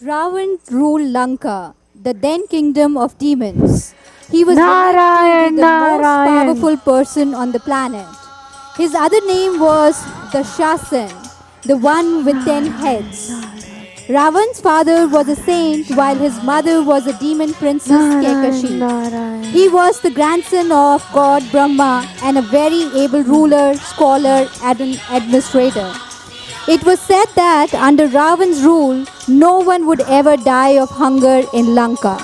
Ravan ruled Lanka, the then kingdom of demons. He was believed to be Narayan the most Narayan powerful person on the planet. His other name was the Shasan, the one with 10 Narayan heads. Narayan Ravan's father was a saint while his mother was a demon princess Narayan Kekashi. Narayan He was the grandson of god Brahma and a very able ruler, scholar, and an administrator. It was said that under Ravan's rule, no one would ever die of hunger in Lanka.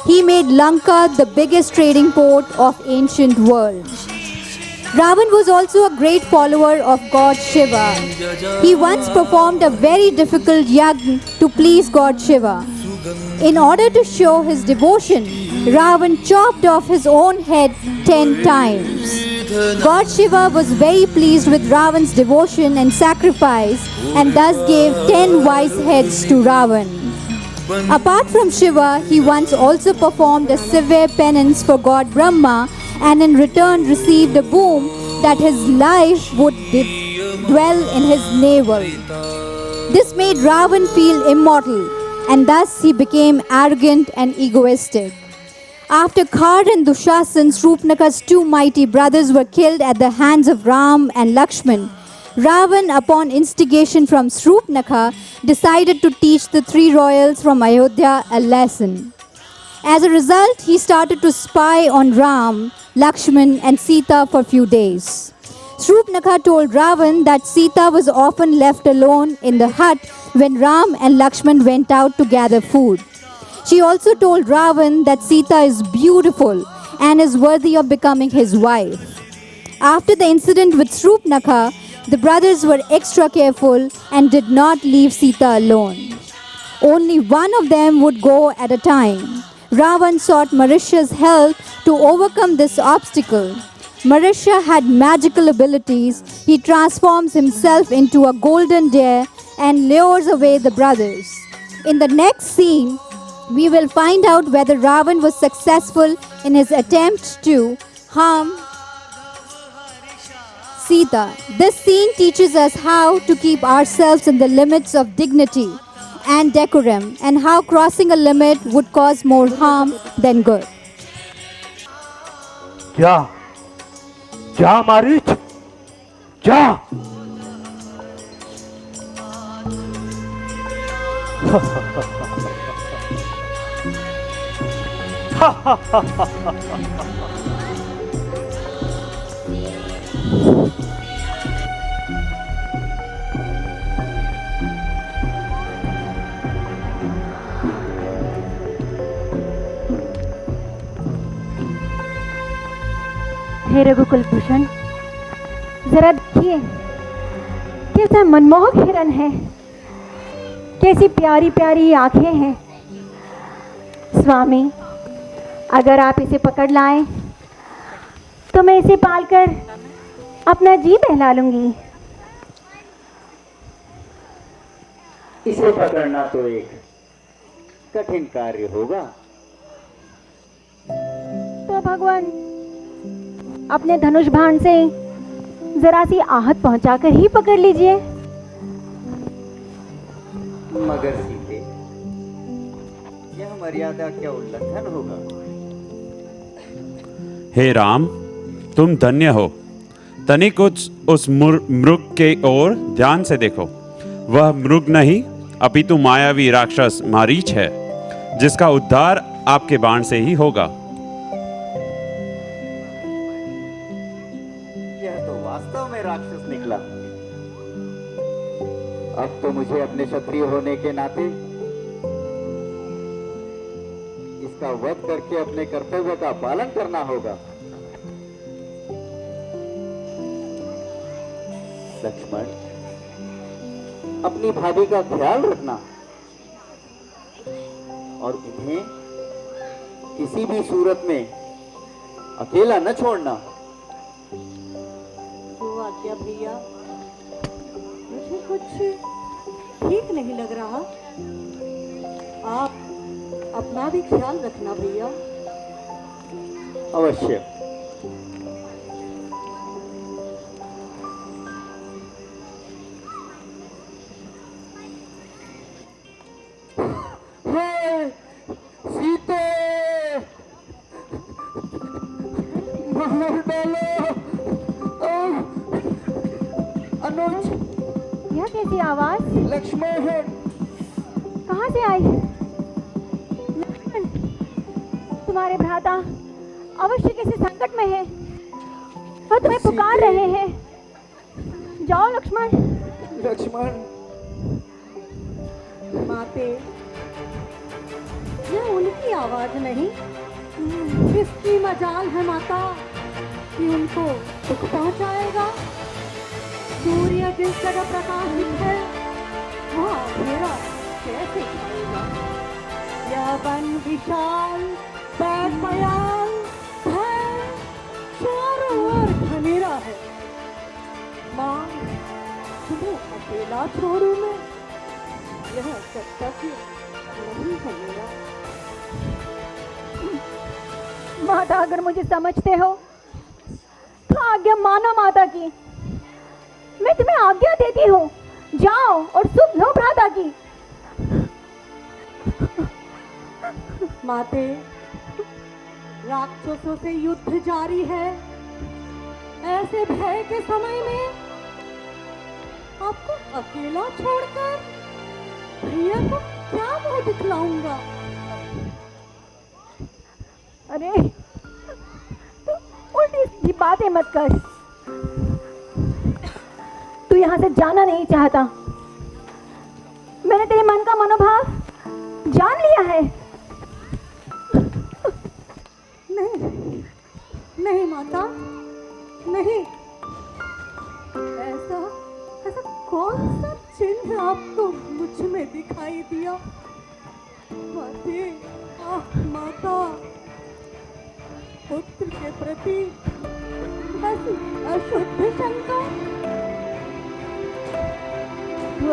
He made Lanka the biggest trading port of ancient world. Ravan was also a great follower of god Shiva. He once performed a very difficult yagna to please god Shiva. In order to show his devotion, Ravan chopped off his own head 10 times. God Shiva was very pleased with Ravan's devotion and sacrifice and thus gave 10 wise heads to Ravan. Apart from Shiva, he once also performed a severe penance for God Brahma and in return received a boon that his life would dwell in his navel. This made Ravan feel immortal and thus he became arrogant and egoistic. After Khar and Dushasan, Srupnaka's two mighty brothers were killed at the hands of Ram and Lakshman. Ravan, upon instigation from Srupnaka, decided to teach the three royals from Ayodhya a lesson. As a result, he started to spy on Ram, Lakshman, and Sita for a few days. Srupnaka told Ravan that Sita was often left alone in the hut when Ram and Lakshman went out to gather food. She also told Ravan that Sita is beautiful and is worthy of becoming his wife. After the incident with Srupnaka, the brothers were extra careful and did not leave Sita alone. Only one of them would go at a time. Ravan sought Marisha's help to overcome this obstacle. Marisha had magical abilities. He transforms himself into a golden deer and lures away the brothers. In the next scene, we will find out whether Ravan was successful in his attempt to harm Sita. This scene teaches us how to keep ourselves in the limits of dignity and decorum and how crossing a limit would cause more harm than good. जा जा मारीच जा हे रघुकुल भूषण, जरा देखिए कैसा मनमोहक हिरन है, कैसी प्यारी प्यारी आंखें हैं। स्वामी, अगर आप इसे पकड़ लाएं तो मैं इसे पालकर अपना जी बहला लूंगी। इसे पकड़ना तो एक कठिन कार्य होगा। तो भगवान अपने धनुष बाण से जरा सी आहत पहुंचाकर ही पकड़ लीजिए। मगर सीते, यह मर्यादा क्या उल्लंघन होगा? हे राम, तुम धन्य हो। तनिक उस मृग के ओर ध्यान से देखो। वह मृग नहीं अपितु मायावी राक्षस मारीच है, जिसका उद्धार आपके बाण से ही होगा। यह तो वास्तव में राक्षस निकला। अब तो मुझे अपने क्षत्रिय होने के नाते इसका वध करके अपने कर्तव्य का पालन करना होगा। लक्ष्मण, अपनी भाभी का ख्याल रखना और उन्हें किसी भी सूरत में अकेला न छोड़ना। तो आज्ञा भैया, मुझे कुछ ठीक नहीं लग रहा। आप अपना भी ख्याल रखना भैया। अवश्य। लक्ष्मण कहाँ से आई? लक्ष्मण, तुम्हारे भ्राता अवश्य किसी संकट में है और तुम्हें पुकार रहे हैं। जाओ लक्ष्मण। लक्ष्मण माते, यह उनकी आवाज नहीं, किसकी मजाल है माता कि उनको दुख पहुंचाएगा। सूर्य जिस जगह प्रकाशित है वहाँ अंधेरा कैसे छाएगा। यह वन विशाल बेपयाल है, चारों ओर घनेरा है। माँ, तुम्हें अकेला छोड़ू मैं, यह कर्तव्य नहीं है मेरा। माता, अगर मुझे समझते हो तो आज्ञा मानो माता की। मैं तुम्हें आज्ञा देती हूँ, जाओ और सुन लो भ्राता की। माते, राक्षसों से युद्ध जारी है। ऐसे भय के समय में आपको अकेला छोड़कर भैया को क्या मुंह दिखलाऊंगा। अरे तू उल्टी सीधी बातें मत कर। तू यहाँ से जाना नहीं चाहता। मैंने तेरे मन का मनोभाव जान लिया है। नहीं नहीं माता, नहीं। ऐसा ऐसा कौन सा चिन्ह आपको मुझ में दिखाई दिया। माते, माता, पुत्र के प्रति ऐसी अशुद्ध शंका। तू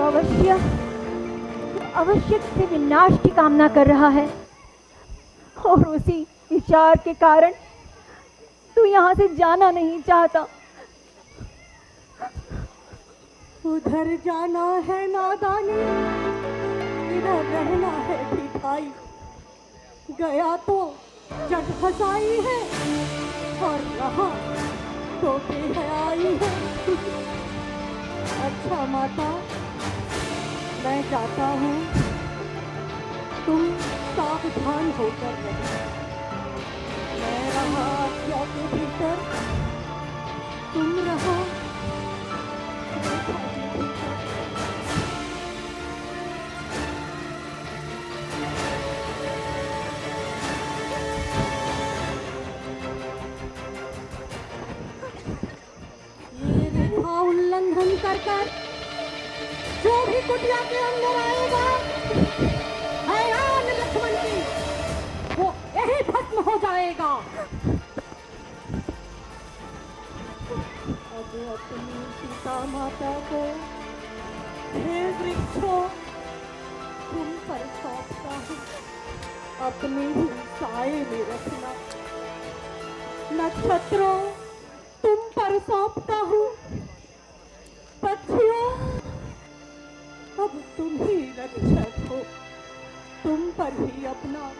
अवश्य से विनाश की कामना कर रहा है और उसी विचार के कारण तू यहाँ से जाना नहीं चाहता। उधर जाना है नादानी, इधर रहना है ढिठाई। गया तो जग फसाई है और रहा तो बेहयाई है। अच्छा माता, मैं जाता हूँ, तुम सावधान होकर रहो। मैं रहा आज्ञा के भीतर, तुम रहो रेखा के भीतर। ये रेखा उल्लंघन कर जो भी कुटिया के अंदर आएगा, हैरान लक्ष्मण की, वो यही भस्म हो जाएगा। अब अपनी सीता माता को हे वृक्षों तुम पर सौंपता हूँ, अपने ही साए में रखना। नक्षत्रों तुम पर सौंपता हूँ, पक्षियों अब तुम ही रक्षक हो, तुम पर ही अपना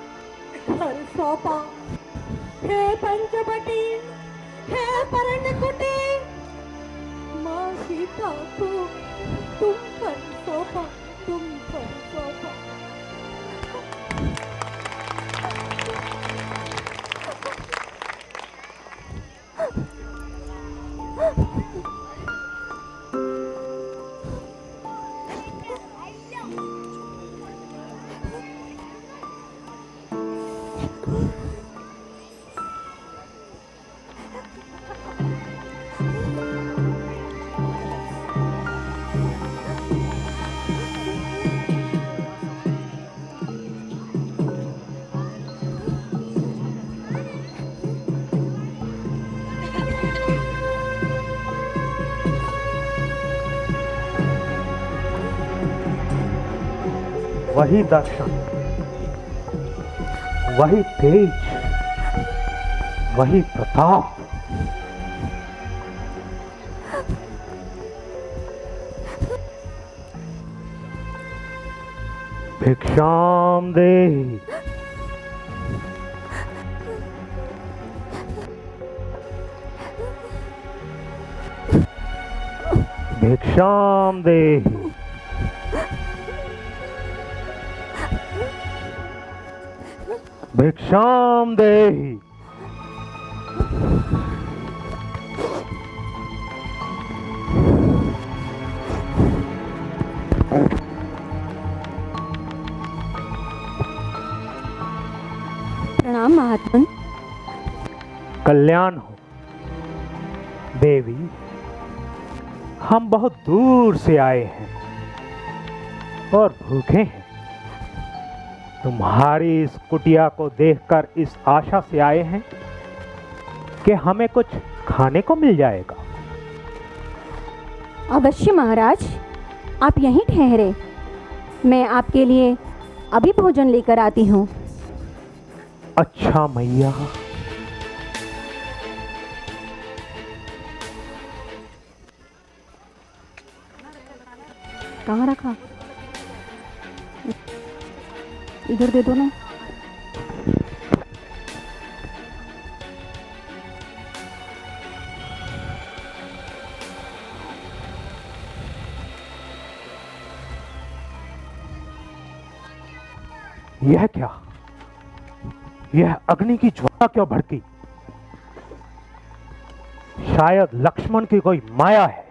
घर सौंपा। हे पंचवटी, हे पर्णकुटी, माँ सीता को तुम पर सौंपा, तुम पर सौंपा। वही दर्शन, वही तेज, वही प्रताप। भिक्षाम देहि, भिक्षाम देहि। भिक्षाम देहि। प्रणाम महात्मन। कल्याण हो देवी। हम बहुत दूर से आए हैं और भूखे हैं। तुम्हारी इस कुटिया को देखकर इस आशा से आए हैं कि हमें कुछ खाने को मिल जाएगा। अवश्य महाराज, आप यहीं ठहरे, मैं आपके लिए अभी भोजन लेकर आती हूँ। अच्छा मैया। कहाँ रखा? इधर दे दो ना। यह क्या? यह अग्नि की ज्वाला क्यों भड़की? शायद लक्ष्मण की कोई माया है।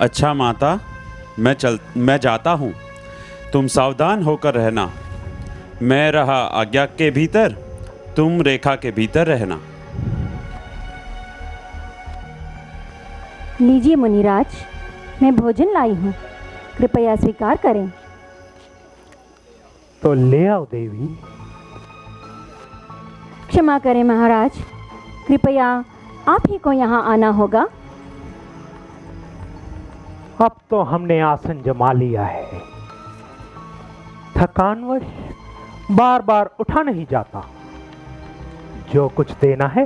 अच्छा माता, मैं जाता हूँ। तुम सावधान होकर रहना। मैं रहा आज्ञा के भीतर, तुम रेखा के भीतर रहना। लीजिए मुनिराज, मैं भोजन लाई हूँ, कृपया स्वीकार करें। तो ले आओ देवी। क्षमा करें महाराज, कृपया आप ही को यहाँ आना होगा। अब तो हमने आसन जमा लिया है। थकानवश बार बार उठा नहीं जाता। जो कुछ देना है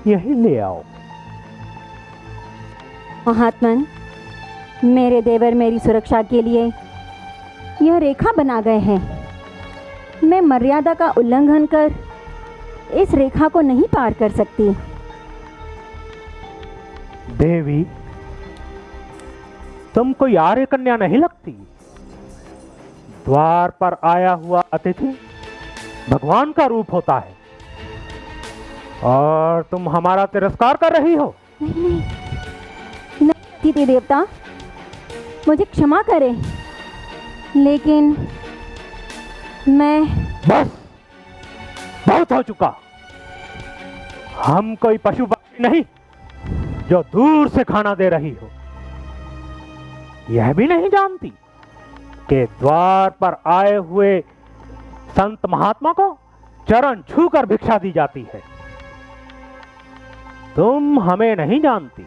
यही ले आओ। महात्मन, मेरे देवर मेरी सुरक्षा के लिए यह रेखा बना गए हैं। मैं मर्यादा का उल्लंघन कर इस रेखा को नहीं पार कर सकती। देवी, तुम कोई आर्य कन्या नहीं लगती। द्वार पर आया हुआ अतिथि भगवान का रूप होता है और तुम हमारा तिरस्कार कर रही हो। नहीं अतिथि देवता, मुझे क्षमा करें, लेकिन मैं बस, बहुत हो चुका। हम कोई पशु पक्षी नहीं जो दूर से खाना दे रही हो। यह भी नहीं जानती कि द्वार पर आए हुए संत महात्मा को चरण छूकर भिक्षा दी जाती है। तुम हमें नहीं जानती,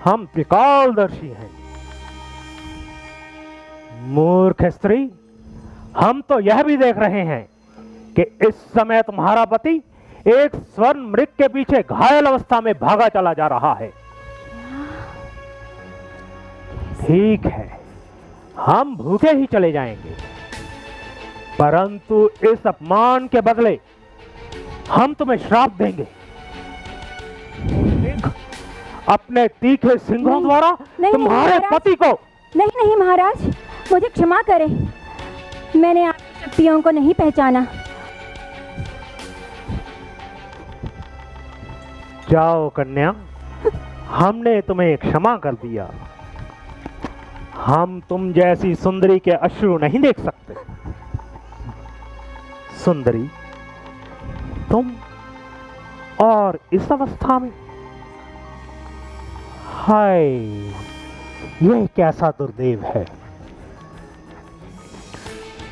हम त्रिकालदर्शी हैं। मूर्ख स्त्री, हम तो यह भी देख रहे हैं कि इस समय तुम्हारा पति एक स्वर्ण मृग के पीछे घायल अवस्था में भागा चला जा रहा है। ठीक है, हम भूखे ही चले जाएंगे, परंतु इस अपमान के बदले हम तुम्हें श्राप देंगे। अपने तीखे सिंहों द्वारा तुम्हारे पति को। नहीं महाराज, मुझे क्षमा करें, मैंने आपकी शक्तियों को नहीं पहचाना। जाओ कन्या, हमने तुम्हें क्षमा कर दिया। हम तुम जैसी सुंदरी के अश्रु नहीं देख सकते। सुंदरी, तुम और इस अवस्था में, हाय, यह कैसा दुर्देव है।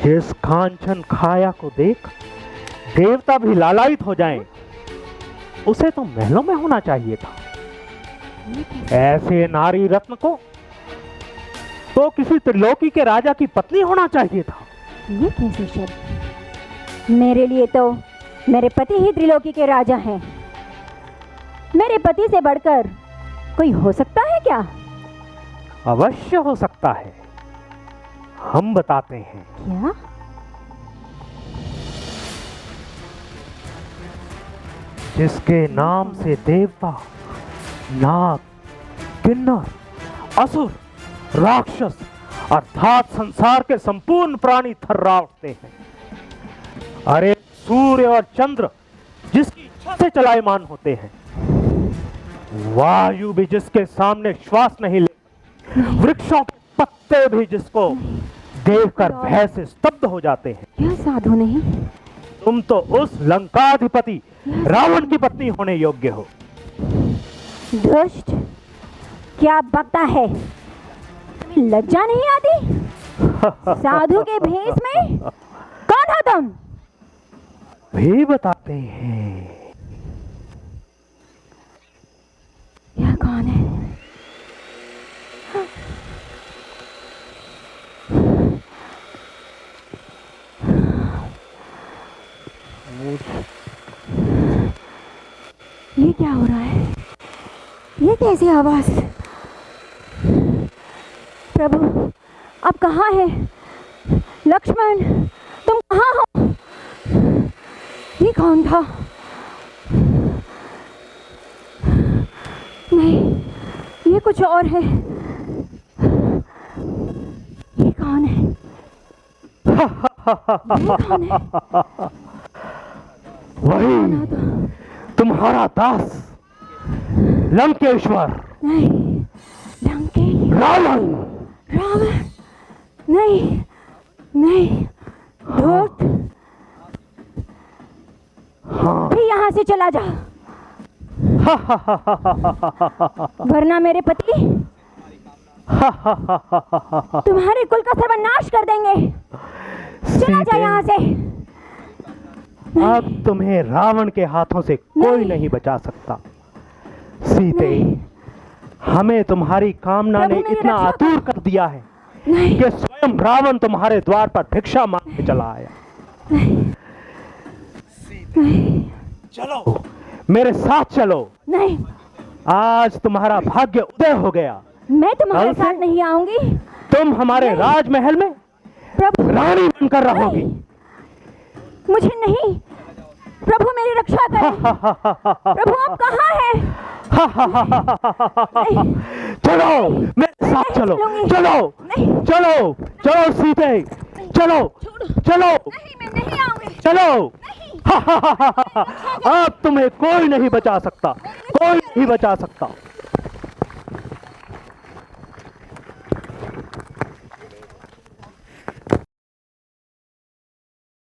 जिस कांचन खाया को देख देवता भी लालायित हो जाएं, उसे तो महलों में होना चाहिए था। ऐसे नारी रत्न को तो किसी त्रिलोकी के राजा की पत्नी होना चाहिए था। ये कैसे शब्द? मेरे लिए तो मेरे पति ही त्रिलोकी के राजा हैं। मेरे पति से बढ़कर कोई हो सकता है क्या? अवश्य हो सकता है, हम बताते हैं। क्या? जिसके नाम से देवता, नाग, किन्नर, असुर, राक्षस अर्थात संसार के संपूर्ण प्राणी थर्रा उठते हैं। अरे सूर्य और चंद्र जिसकी इच्छा से चलायमान होते हैं, वायु भी जिसके सामने श्वास नहीं ले, वृक्षों के पत्ते भी जिसको देखकर भय से स्तब्ध हो जाते हैं। यह साधु नहीं। तुम तो उस लंकाधिपति रावण की पत्नी होने योग्य हो। दुष्ट, क्या बकता है? लज्जा नहीं आती? साधु के भेष में कौन हो तुम? भी बताते हैं। यह कौन है? ये क्या हो रहा है? ये कैसी आवाज? प्रभु, आप कहाँ हैं? लक्ष्मण, तुम कहाँ हो? ये कौन था? नहीं, ये कुछ और है। ये कौन है? ये कौन है? वही तुम्हारा दास लंकेश्वर। नहीं, लंके रावण। रावण नहीं, नहीं, धूर्त, हाँ। भी यहाँ से चला जा, वरना मेरे पति तुम्हारे कुल का सर्वनाश कर देंगे। चला जा यहाँ से। अब तुम्हें रावण के हाथों से कोई नहीं बचा सकता। सीते, हमें तुम्हारी कामना ने इतना आतुर कर दिया है कि स्वयं रावण तुम्हारे द्वार पर भिक्षा मांगने चला आया। चलो, मेरे साथ चलो। नहीं, आज तुम्हारा भाग्य उदय हो गया। मैं तुम्हारे कल से साथ नहीं आऊंगी। तुम हमारे राजमहल में प्रभु, रानी बनकर रहोगी। मुझे नहीं, प्रभु मेरी रक्षा करें। प्रभु आप कहाँ हैं? चलो, मेरे साथ चलो। चलो, चलो, चलो सीते, चलो, चलो, नहीं, मैं नहीं आऊंगी। चलो। अब तुम्हें कोई नहीं बचा सकता, कोई नहीं बचा सकता।